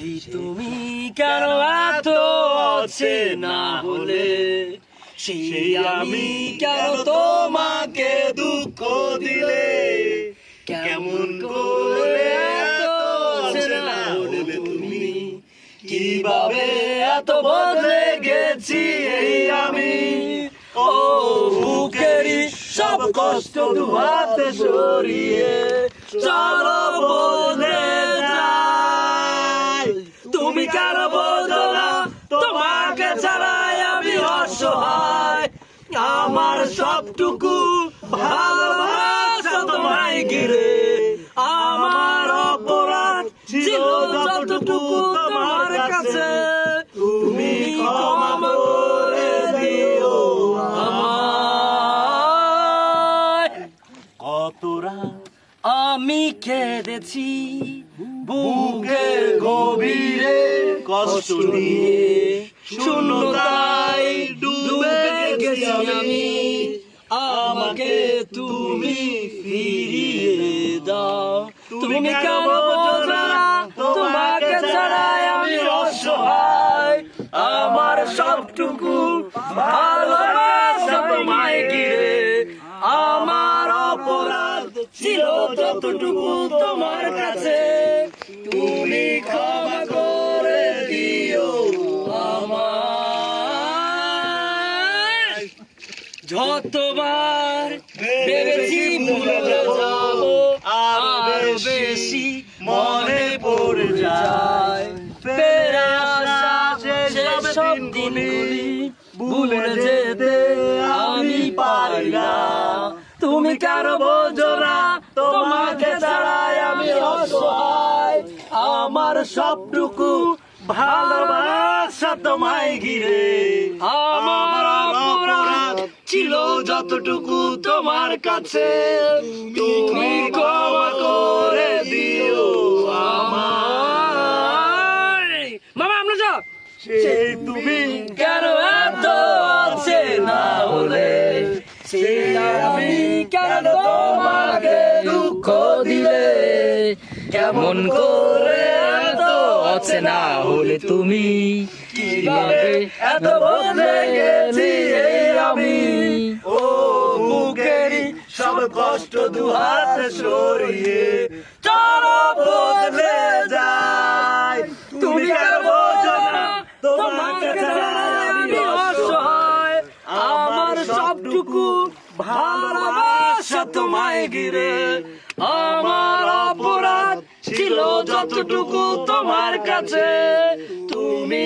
সেই তুমি কেন এত অচেনা হলে, সেই আমি কেন তোমাকে দুঃখ দিলে, কেমন করে এত অচেনা হলে তুমি, কিভাবে এত বদলে গেছি এই আমি। ও বুকেরই সব কষ্ট দুহাতে সরিয়ে চলো বদলে যাই। তুমি কেন বোঝো না তোমাকে ছাড়াই আমি অসহায়, আমার সবটুকু ভালোবাসা তোমায় ঘিরে। আমার অপরাধ ছিল যতটুকু তোমার কাছে, তুমি ক্ষমা করে দিও আমায়। কত রাত আমি কেঁদেছি বুকের গভীরে কষ্ট নিয়ে, শূন্যতায় ডুবে গেছি আমি, আমাকে তুমি ফিরিয়ে দাও। তুমি কেন বোঝো না তোমাকে ছাড়াই আমি অসহায়, আমার সবটুকু ভালোবাসা তোমায় ঘিরে। আমার অপরাধ ছিল যতটুকু তোমার কাছে, তুমি ক্ষমা করে দিও আমায়। যতবার ভেবেছি ভুলে যাবো, আর বেশি মনে পড়ে যায়। ফিরে আসা সেসব দিনগুলি ভুলে যেতে আমি পারি না। তুমি কেন বোঝো না তোমাকে ছাড়াই আমি অসহায়, আমার সবটুকু ভালোবাসা তোমায় ঘিরে। আমার অপরাধ ছিল যতটুকু তোমার কাছে, তুমি ক্ষমা করে দিও আমায়। মামা আমরা যাও। সেই তুমি কেন এত অচেনা হলে, সেই আমি কেন তোমাকে দুঃখ দিলে, কেমন করে এত অচেনা হলে তুমি, কিভাবে এত বদলে গেছি এই আমি। ও বুকেরই সব কষ্ট দুহাতে সরিয়ে চলো বদলে যাই। তুমি কেন বোঝো না তোমাকে ছাড়াই আমি অসহায়, আমার সবটুকু ভালোবাসা তোমায় ঘিরে। আমার অপরাধ ছিল যতটুকু তোমার কাছে, তুমি